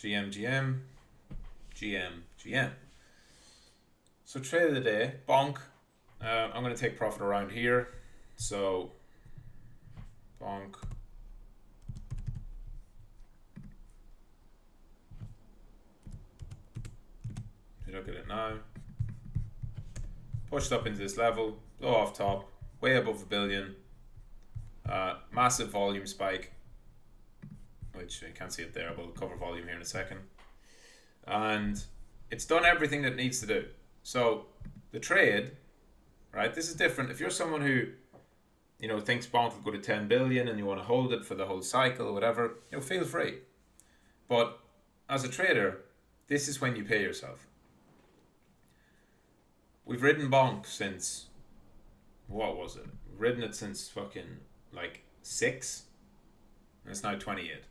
GM. So trade of the day, bonk. I'm going to take profit around here. So bonk. If you look at it now, pushed up into this level, low off top, way above a billion. Massive volume spike, which you can't see it there, but we'll cover volume here in a second. And it's done everything that it needs to do. So the trade, right, this is different. If you're someone who, thinks bonk will go to 10 billion and you want to hold it for the whole cycle or whatever, feel free. But as a trader, this is when you pay yourself. We've ridden bonk since, what was it? We've ridden it since fucking 6, and it's now 28.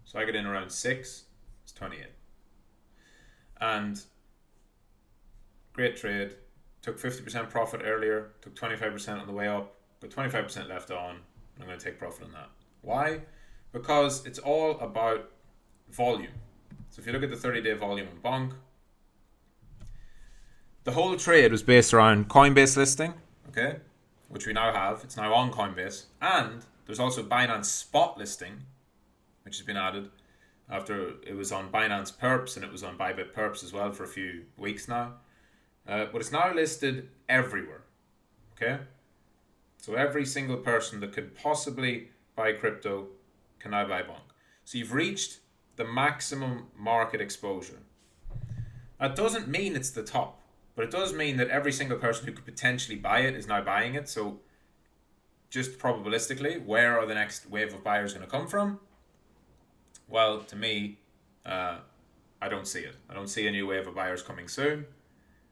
So I get in around 6, it's 28. And great trade. Took 50% profit earlier, took 25% on the way up, got 25% left on. I'm going to take profit on that. Why? Because it's all about volume. So if you look at the 30-day volume on bonk, the whole trade was based around Coinbase listing, okay, which we now have. It's now on Coinbase. And there's also Binance spot listing, which has been added after it was on Binance Perps and it was on Bybit Perps as well for a few weeks now. But it's now listed everywhere, okay? So every single person that could possibly buy crypto can now buy bonk. So you've reached the maximum market exposure. That doesn't mean it's the top, but it does mean that every single person who could potentially buy it is now buying it. So just probabilistically, where are the next wave of buyers going to come from? Well, to me, I don't see it. I don't see a new wave of buyers coming soon,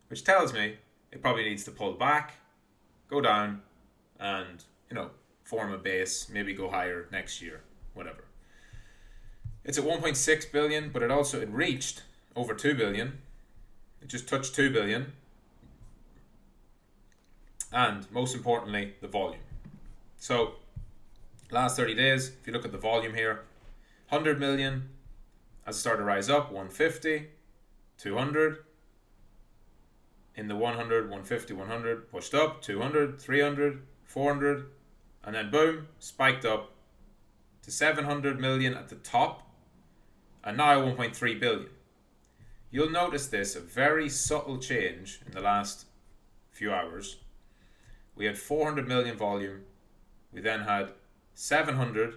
which tells me it probably needs to pull back, go down, and, form a base, maybe go higher next year, whatever. It's at 1.6 billion, but it reached over 2 billion. It just touched 2 billion. And most importantly, the volume. So last 30 days, if you look at the volume here, 100 million has started to rise up, 150, 200. In the 100, 150, 100, pushed up, 200, 300, 400, and then boom, spiked up to 700 million at the top, and now 1.3 billion. You'll notice this, a very subtle change in the last few hours. We had 400 million volume, we then had 700,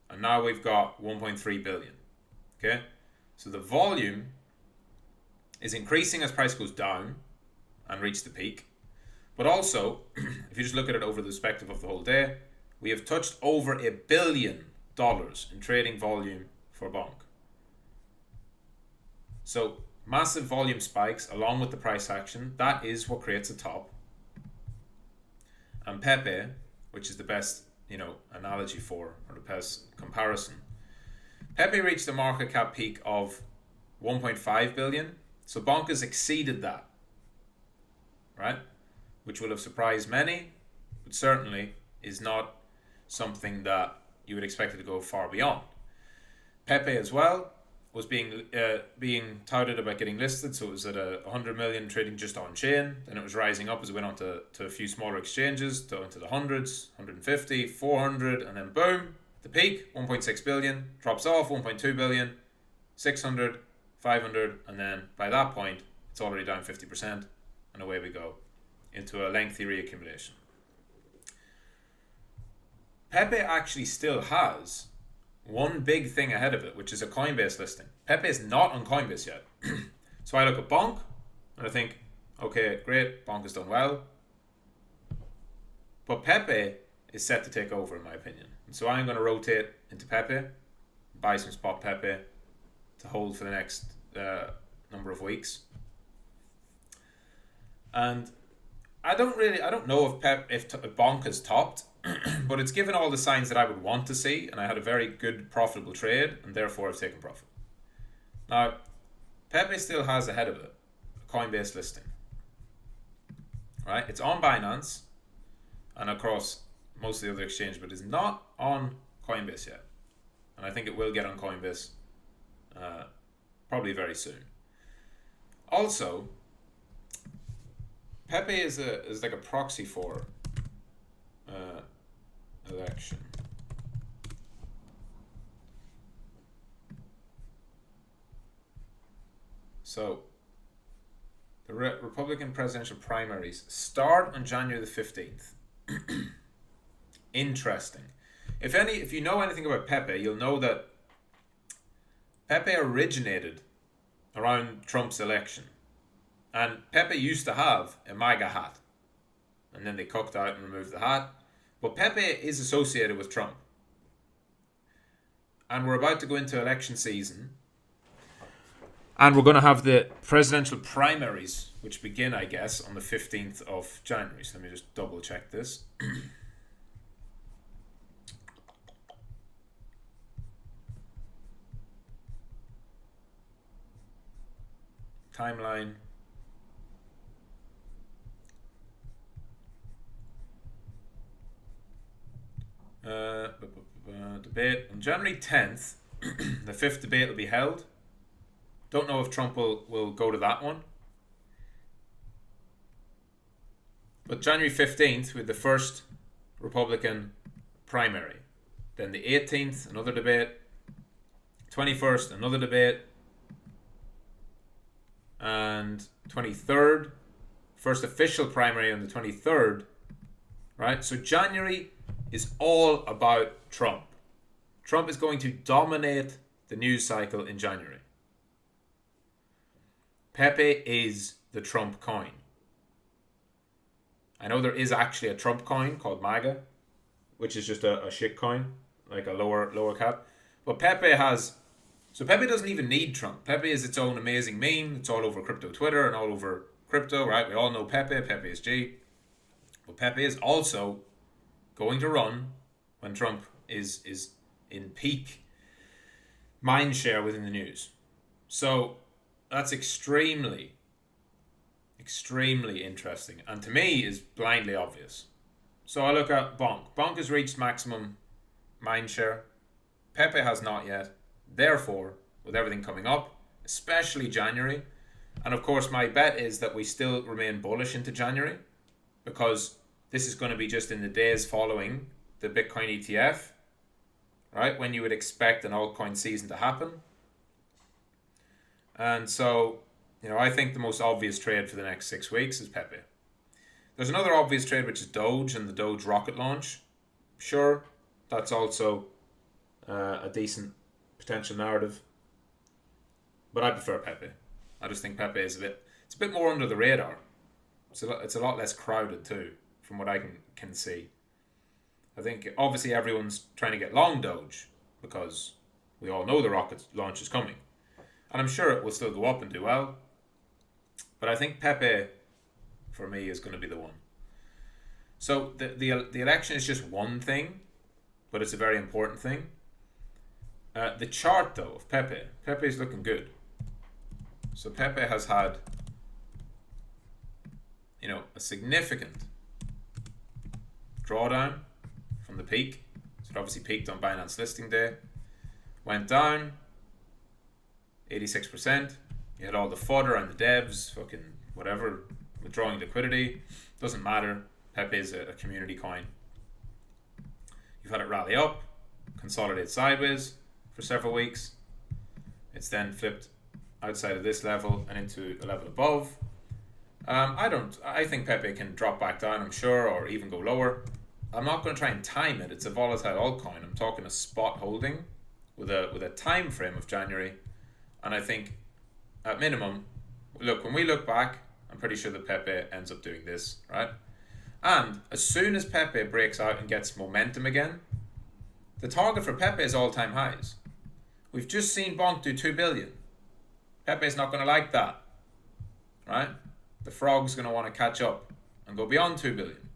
and now we've got 1.3 billion. Okay? So the volume is increasing as price goes down and reach the peak. But also, if you just look at it over the perspective of the whole day, we have touched over $1 billion in trading volume for bonk. So massive volume spikes along with the price action, that is what creates a top. And Pepe, which is the best, analogy for, or the best comparison, Pepe reached a market cap peak of 1.5 billion. So bonk has exceeded that, right? Which will have surprised many, but certainly is not something that you would expect it to go far beyond. Pepe as well was being touted about getting listed, so it was at 100 million trading just on chain. Then it was rising up as it went on to a few smaller exchanges, into the hundreds, 150, 400, and then boom, the peak, 1.6 billion, drops off, 1.2 billion, 600, 500, and then by that point, it's already down 50%, and away we go into a lengthy reaccumulation. Pepe actually still has one big thing ahead of it, which is a Coinbase listing. Pepe is not on Coinbase yet. So I look at bonk and I think, okay, great, bonk has done well. But Pepe is set to take over, in my opinion. And so I'm going to rotate into Pepe, buy some spot Pepe to hold for the next number of weeks. And I don't know if bonk has topped, but it's given all the signs that I would want to see, and I had a very good profitable trade, and therefore I've taken profit. Now, Pepe still has ahead of it a Coinbase listing. Right? It's on Binance and across most of the other exchanges, but it's not on Coinbase yet. And I think it will get on Coinbase probably very soon. Also, Pepe is like a proxy for election. So, the Republican presidential primaries start on January the 15th. Interesting. If you know anything about Pepe, you'll know that Pepe originated around Trump's election. And Pepe used to have a MAGA hat. And then they cocked out and removed the hat. But Pepe is associated with Trump. And we're about to go into election season. And we're going to have the presidential primaries, which begin, I guess, on the 15th of January. So let me just double check this. Timeline. Debate on January 10th. The fifth debate will be held. Don't know if Trump will go to that one. But January 15th with the first Republican primary. Then the 18th, another debate. 21st, another debate. And 23rd, first official primary on the 23rd. Right? So January is all about Trump. Trump is going to dominate the news cycle in January. Pepe is the Trump coin. I know there is actually a Trump coin called MAGA, which is just a shit coin, like a lower cap. But Pepe doesn't even need Trump. Pepe is its own amazing meme. It's all over crypto Twitter and all over crypto, right? We all know Pepe. Pepe is G. But Pepe is also going to run when Trump is in peak mind share within the news. So that's extremely interesting, and to me is blindly obvious. So I look at Bonk. Bonk has reached maximum mind share. Pepe has not yet. Therefore, with everything coming up, especially January, and of course my bet is that we still remain bullish into January, because this is going to be just in the days following the Bitcoin ETF, right? When you would expect an altcoin season to happen. And so, I think the most obvious trade for the next 6 weeks is Pepe. There's another obvious trade, which is Doge and the Doge rocket launch. Sure, that's also a decent potential narrative. But I prefer Pepe. I just think Pepe is it's a bit more under the radar. It's a lot less crowded too, from what I can see. I think obviously everyone's trying to get long Doge because we all know the rocket launch is coming. And I'm sure it will still go up and do well. But I think Pepe, for me, is going to be the one. So the election is just one thing, but it's a very important thing. The chart, though, of Pepe is looking good. So Pepe has had, a significant drawdown from the peak. So it obviously peaked on Binance listing day. Went down 86%. You had all the fodder and the devs, fucking whatever, withdrawing liquidity. Doesn't matter. Pepe is a community coin. You've had it rally up, consolidate sideways for several weeks. It's then flipped outside of this level and into a level above. I think Pepe can drop back down, I'm sure, or even go lower. I'm not going to try and time it. It's a volatile altcoin. I'm talking a spot holding with a time frame of January. And I think, at minimum, when we look back, I'm pretty sure that Pepe ends up doing this, right? And as soon as Pepe breaks out and gets momentum again, the target for Pepe is all-time highs. We've just seen Bonk do 2 billion. Pepe's not going to like that, right? The frog's going to want to catch up and go beyond 2 billion.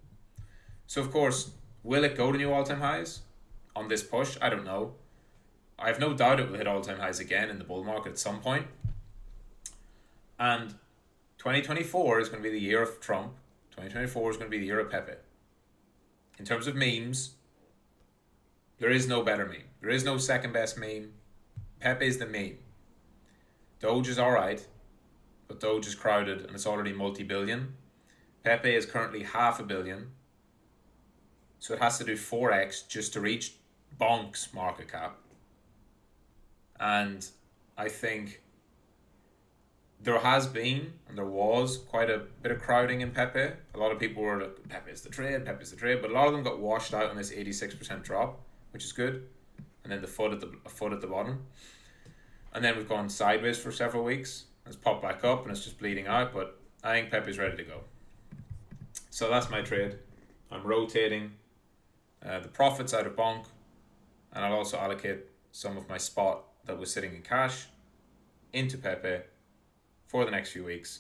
So, of course, will it go to new all-time highs on this push? I don't know. I have no doubt it will hit all-time highs again in the bull market at some point. And 2024 is going to be the year of Trump. 2024 is going to be the year of Pepe. In terms of memes, there is no better meme. There is no second best meme. Pepe is the meme. Doge is alright, but Doge is crowded and it's already multi-billion. Pepe is currently 500 million, so it has to do 4x just to reach Bonk's market cap. And I think there has been, and there was, quite a bit of crowding in Pepe. A lot of people were like, Pepe's the trade, but a lot of them got washed out on this 86% drop, which is good. And then a foot at the bottom. And then we've gone sideways for several weeks. It's popped back up and it's just bleeding out, but I think Pepe's ready to go. So that's my trade. I'm rotating the profits out of Bonk, and I'll also allocate some of my spot that was sitting in cash into Pepe for the next few weeks.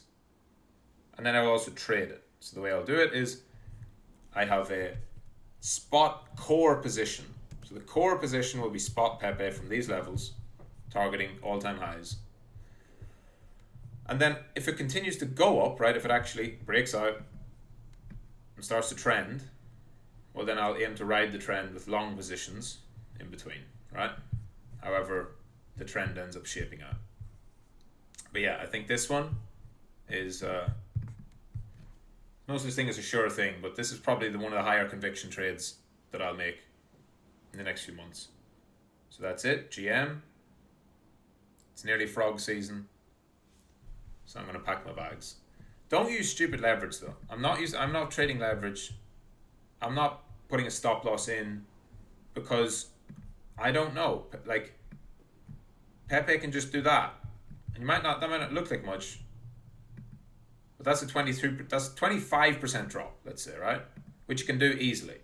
And then I will also trade it. So the way I'll do it is I have a spot core position. So the core position will be spot Pepe from these levels, targeting all-time highs. And then if it continues to go up, right, if it actually breaks out and starts to trend, well then I'll aim to ride the trend with long positions in between, right? However the trend ends up shaping out. But yeah, I think this one is no such thing as a sure thing, but this is probably one of the higher conviction trades that I'll make in the next few months. So that's it, GM. It's nearly frog season, so I'm going to pack my bags. Don't use stupid leverage though. I'm not trading leverage. I'm not putting a stop loss in because I don't know. Like Pepe can just do that. And that might not look like much, but that's a 25% drop, let's say, right? Which you can do easily.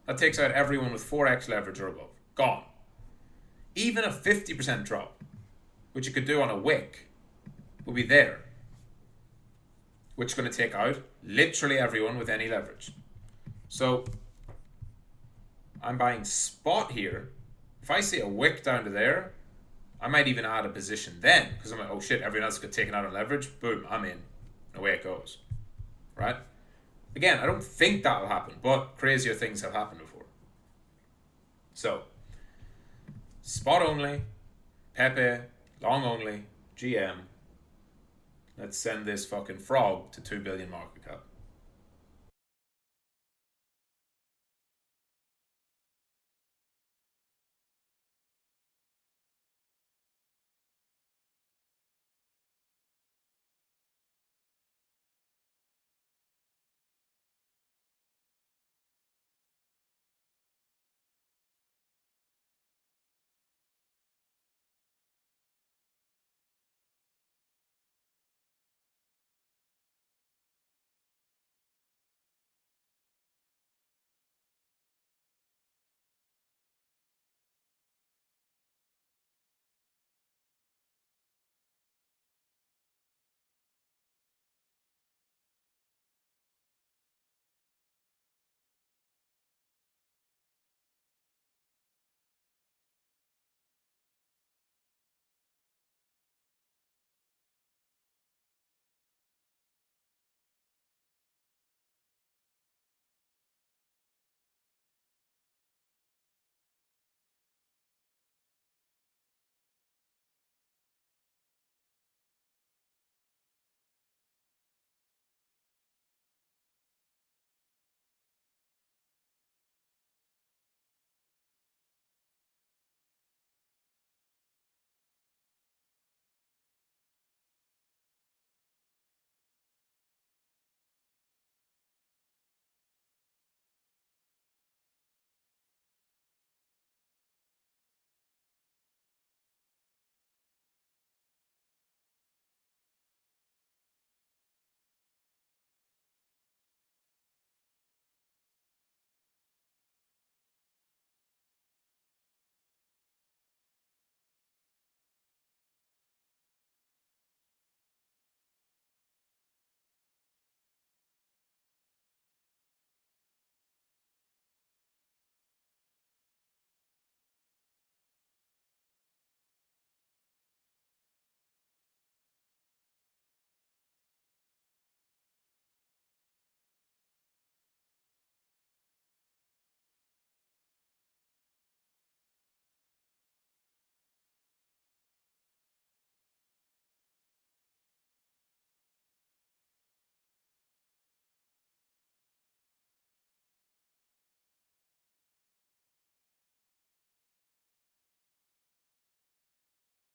That takes out everyone with 4x leverage or above. Gone. Even a 50% drop, which you could do on a wick, will be there. Which is going to take out literally everyone with any leverage. So I'm buying spot here. If I see a wick down to there, I might even add a position then, because I'm like, oh shit, everyone else got taken out on leverage. Boom, I'm in. Away it goes. Right? Again, I don't think that'll happen, but crazier things have happened before. So, spot only, Pepe, long only, GM. Let's send this fucking frog to 2 billion market cap.